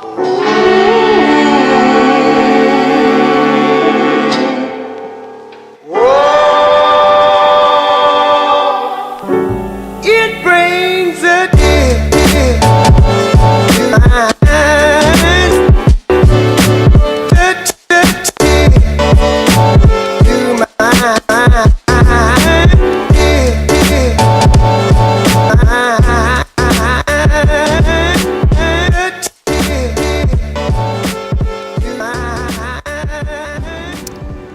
It brings a tear to my eyes.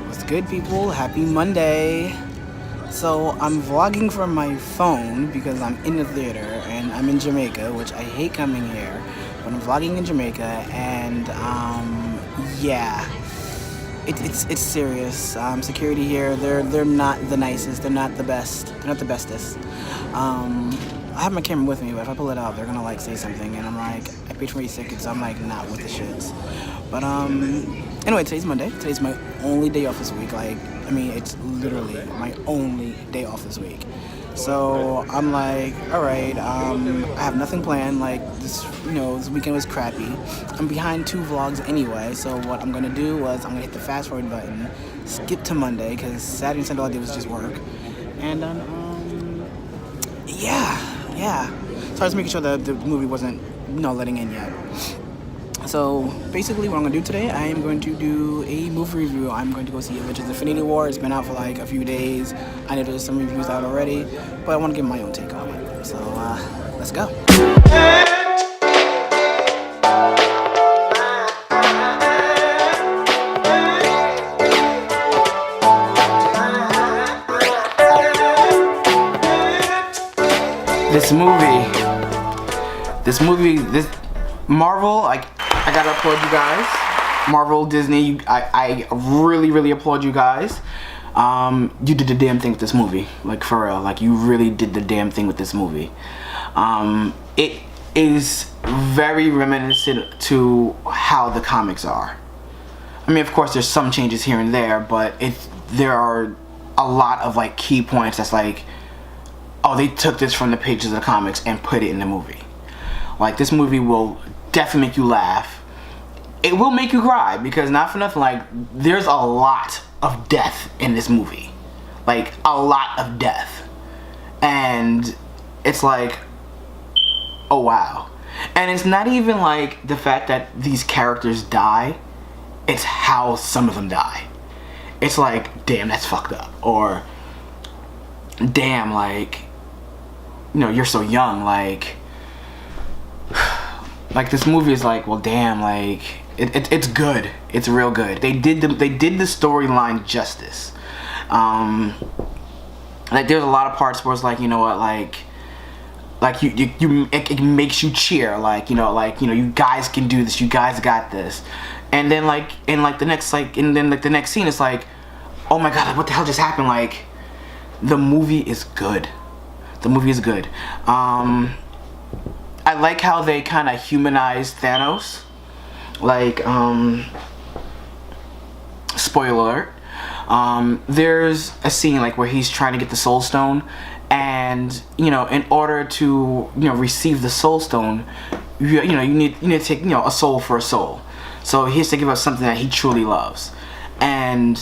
What's good, people? Happy Monday. So I'm vlogging from my phone because I'm in the theater and I'm in Jamaica, which I hate coming here, but I'm vlogging in Jamaica, and yeah, it's serious. Security here, they're not the nicest, they're not the best, they're not the bestest. I have my camera with me, but if I pull it out, they're gonna like say something, and I'm like, I paid 20 tickets, so I'm like not with the shits. But anyway, today's Monday. Today's my only day off this week. It's literally my only day off this week. So I'm like, all right, I have nothing planned. Like this weekend was crappy. I'm behind 2 vlogs anyway. So what I'm gonna do was I'm gonna hit the fast forward button, skip to Monday, because Saturday and Sunday all I did was just work, and then yeah. So I was making sure that the movie wasn't letting in yet. So basically what I'm going to do today, I am going to do a movie review. I'm going to go see Avengers Infinity War. It's been out for like a few days. I know there's some reviews out already, but I want to give my own take on it. So let's go. This Marvel, I gotta applaud you guys. Marvel, Disney, I really applaud you guys. You did the damn thing with this movie. Like, for real. Like, you really did the damn thing with this movie. It is very reminiscent to how the comics are. I mean, of course, there's some changes here and there, but there are a lot of, like, key points that's like, oh, they took this from the pages of the comics and put it in the movie. Like, this movie will definitely make you laugh. It will make you cry, because not for nothing, like, there's a lot of death in this movie. Like, a lot of death. And it's like, oh wow. And it's not even like the fact that these characters die, it's how some of them die. It's like, damn, that's fucked up. Or, damn, like, you're so young, like this movie is like, well, damn, like it's good. It's real good. They did the storyline justice. Like, there's a lot of parts where it's like, you know what, like it makes you cheer, like, you guys can do this, you guys got this. And then the next scene, it's like, oh my god, what the hell just happened? Like, the movie is good. The movie is good. I like how they kind of humanized Thanos. Like, spoiler alert. There's a scene like where he's trying to get the Soul Stone, and in order to receive the Soul Stone, you need to take a soul for a soul. So he has to give up something that he truly loves, and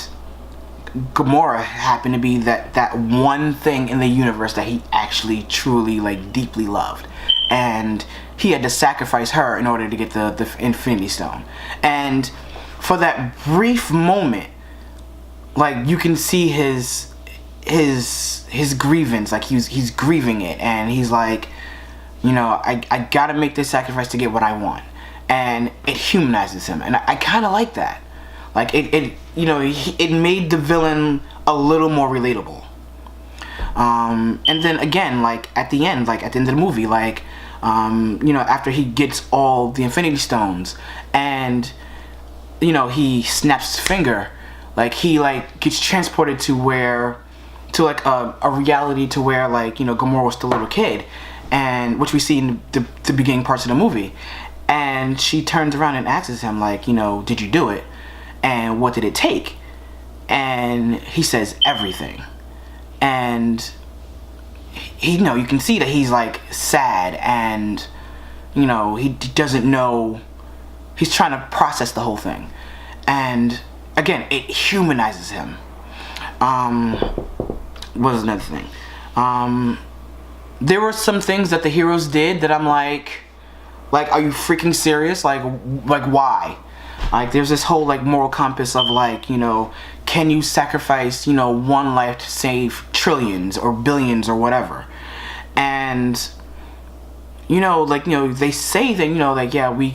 Gamora happened to be that one thing in the universe that he actually truly, like, deeply loved, and he had to sacrifice her in order to get the Infinity Stone. And for that brief moment, like, you can see his grievance, like he's grieving it, and he's like, I gotta make this sacrifice to get what I want, and it humanizes him, and I kind of like that. Like, it made the villain a little more relatable. And then again, like, at the end of the movie, like, after he gets all the Infinity Stones, and he snaps his finger, like, he gets transported to a reality to where, like, Gamora was still a little kid, and which we see in the beginning parts of the movie, and she turns around and asks him, like, did you do it? And what did it take? And he says everything. And he, you can see that he's like sad, and he doesn't know he's trying to process the whole thing, and again, it humanizes him. What was another thing? There were some things that the heroes did that I'm like, are you freaking serious? Like why? Like, there's this whole, like, moral compass of, like, you know, can you sacrifice, you know, one life to save trillions or billions or whatever? And, you know, like, you know, they say that, you know, like, yeah, we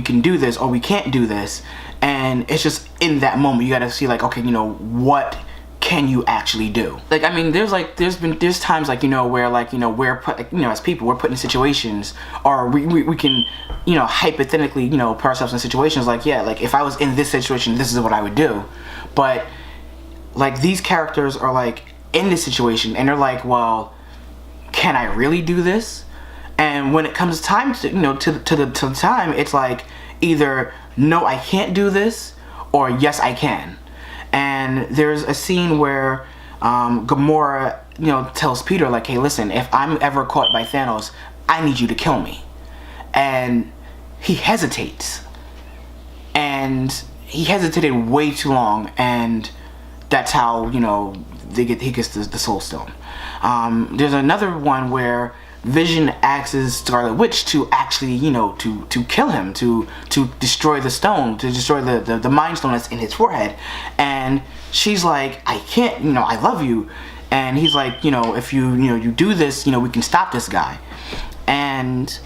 can do this or we can't do this. And it's just in that moment, you gotta see, like, okay, you know, what can you actually do? Like, I mean, there's times, like, you know, where, like, you know, we're put, you know, as people, we're put in situations, or we can, you know, hypothetically, you know, put ourselves in situations like, yeah, like, if I was in this situation, this is what I would do. But, like, these characters are, like, in this situation, and they're like, well, can I really do this? And when it comes time to, you know, to the time, it's like, either, no, I can't do this, or yes, I can. And there's a scene where Gamora, you know, tells Peter, like, hey, listen, if I'm ever caught by Thanos, I need you to kill me. And he hesitates. And he hesitated way too long, and that's how, you know, he gets the Soul Stone. There's another one where Vision asks Scarlet Witch to actually, you know, to kill him, to destroy the stone, to destroy the Mind Stone that's in his forehead. And she's like, I can't, you know, I love you. And he's like, you know, if you do this, you know, we can stop this guy. And,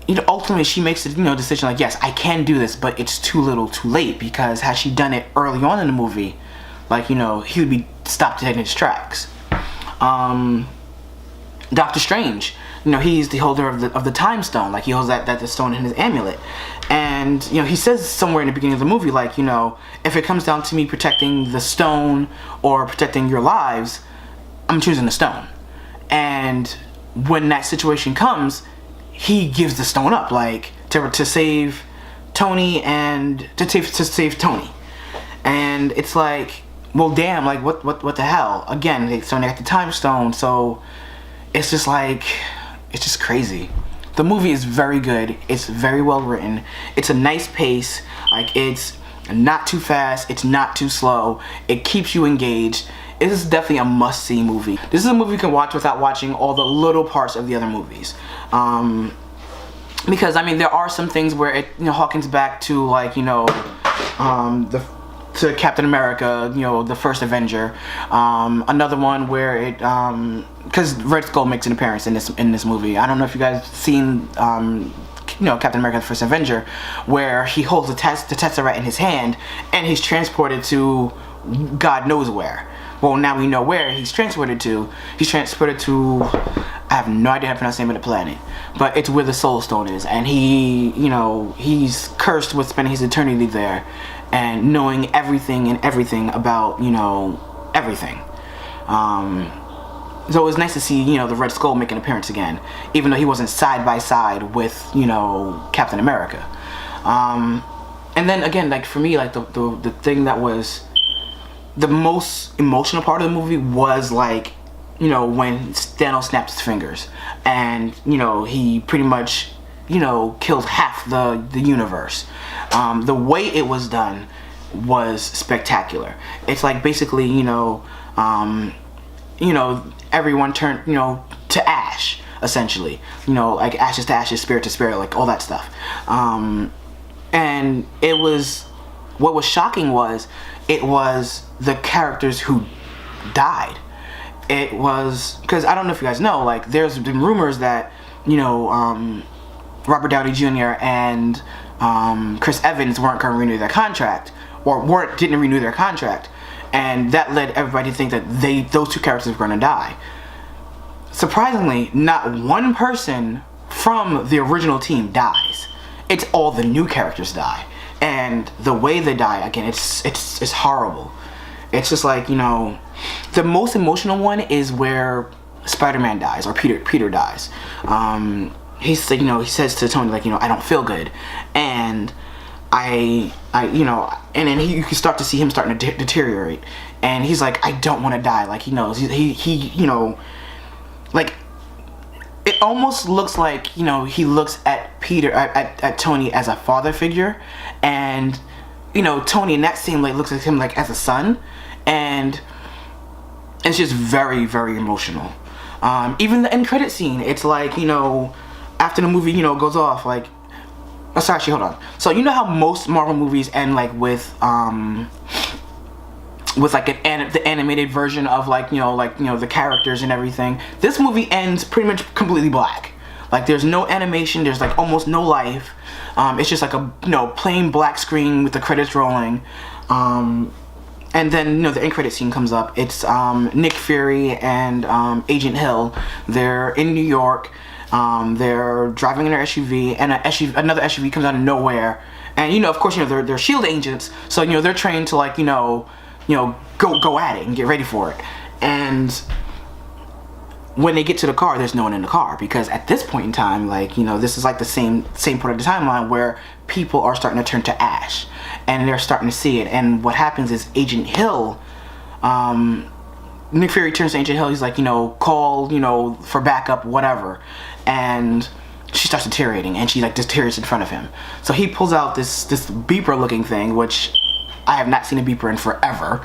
you know, ultimately she makes the, you know, decision like, yes, I can do this, but it's too little too late, because had she done it early on in the movie, like, you know, he would be stopped dead in his tracks. Doctor Strange, you know, he's the holder of the Time Stone. Like, he holds that stone in his amulet. And, you know, he says somewhere in the beginning of the movie, like, you know, if it comes down to me protecting the stone or protecting your lives, I'm choosing the stone. And when that situation comes, he gives the stone up, like, to save Tony and to save Tony. And it's like, well, damn, like, what the hell? Again, they got the Time Stone, so it's just like, it's just crazy. The movie is very good. It's very well written. It's a nice pace. Like, it's not too fast. It's not too slow. It keeps you engaged. It is definitely a must-see movie. This is a movie you can watch without watching all the little parts of the other movies. Because, I mean, there are some things where it, you know, harkens back to, like, you know, to Captain America, you know, the first Avenger. Another one where it, because Red Skull makes an appearance in this movie. I don't know if you guys seen, you know, Captain America: The First Avenger, where he holds the Tesseract in his hand and he's transported to God knows where. Well, now we know where he's transported to. He's transported to, I have no idea how to pronounce the name of the planet, but it's where the Soul Stone is, and he, you know, he's cursed with spending his eternity there and knowing everything about, you know, everything. So it was nice to see, you know, the Red Skull make an appearance again, even though he wasn't side by side with, you know, Captain America. And then again, like, for me, like, the thing that was the most emotional part of the movie was, like, you know, when Thanos snapped his fingers and, you know, he pretty much, you know, killed half the universe. The way it was done was spectacular. It's like, basically, you know, everyone turned, you know, to ash, essentially. You know, like, ashes to ashes, spirit to spirit, like, all that stuff. And it was, what was shocking was, it was the characters who died. It was, because I don't know if you guys know, like, there's been rumors that, you know, Robert Downey Jr. and Chris Evans weren't going to renew their contract, or didn't renew their contract, and that led everybody to think that those two characters were going to die. Surprisingly, not one person from the original team dies. It's all the new characters die, and the way they die, again, it's horrible. It's just like, you know, the most emotional one is where Spider-Man dies, or Peter dies. He's, you know, he says to Tony, like, you know, I don't feel good, and I you know, and then you can start to see him starting to deteriorate, and he's like, I don't want to die. Like, he knows he you know, like, it almost looks like, you know, he looks at Peter, at Tony as a father figure, and, you know, Tony in that scene like looks at him like as a son, and it's just very, very emotional. Even the end credit scene, it's like, you know, after the movie, you know, goes off, like, oh, sorry, actually, hold on. So you know how most Marvel movies end like with like the animated version of like, you know, the characters and everything. This movie ends pretty much completely black. Like there's no animation, there's like almost no life. It's just like a, you know, plain black screen with the credits rolling. And then, you know, the end credit scene comes up. It's Nick Fury and Agent Hill. They're in New York. They're driving in their SUV, and another SUV comes out of nowhere. And, you know, of course, you know, they're SHIELD agents, so, you know, they're trained to, like, you know, go at it and get ready for it. And when they get to the car, there's no one in the car, because at this point in time, like, you know, this is like the same part of the timeline where people are starting to turn to ash, and they're starting to see it. And what happens is Agent Hill, Nick Fury turns to Agent Hill. He's like, you know, call, you know, for backup, whatever. And she starts deteriorating, and she like deteriorates in front of him. So he pulls out this beeper looking thing, which I have not seen a beeper in forever.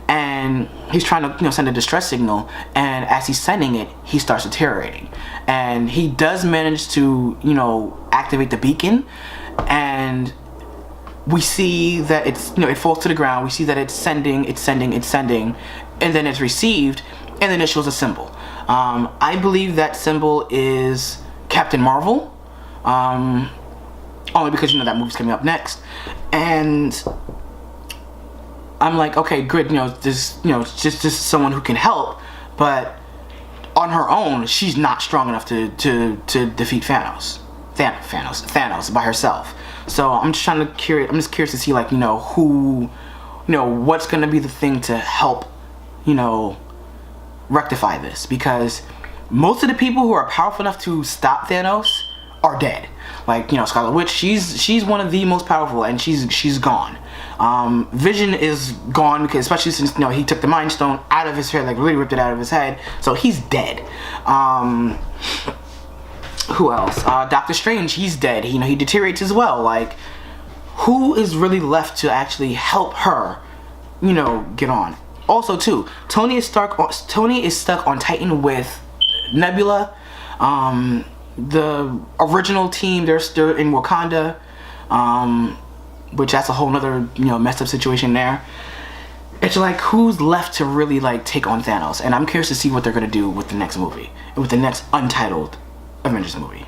And he's trying to, you know, send a distress signal, and as he's sending it, he starts deteriorating. And he does manage to, you know, activate the beacon, and we see that it's, you know, it falls to the ground. We see that it's sending, and then it's received, and then it shows a symbol. I believe that symbol is Captain Marvel, only because, you know, that movie's coming up next. And I'm like, okay, good, you know, this, you know, just someone who can help, but on her own, she's not strong enough to defeat Thanos by herself. So I'm just curious to see, like, you know, who, you know, what's gonna be the thing to help, you know, rectify this, because most of the people who are powerful enough to stop Thanos are dead. Like, you know, Scarlet Witch, she's one of the most powerful, and she's gone. Vision is gone, because especially since, you know, he took the Mind Stone out of his head, like really ripped it out of his head, so he's dead. Who else? Doctor Strange, he's dead. You know, he deteriorates as well. Like, who is really left to actually help her, you know, get on? Also, too, Tony is stuck on Titan with Nebula. The original team, they're still in Wakanda, which that's a whole nother, you know, messed up situation there. It's like, who's left to really, like, take on Thanos? And I'm curious to see what they're gonna do with the next movie, with the next Untitled Avengers movie.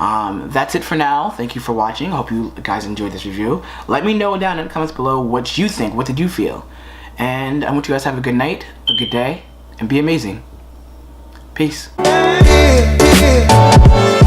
That's it for now. Thank you for watching. Hope you guys enjoyed this review. Let me know down in the comments below what you think. What did you feel? And I want you guys to have a good night, a good day, and be amazing. Peace. Yeah, yeah.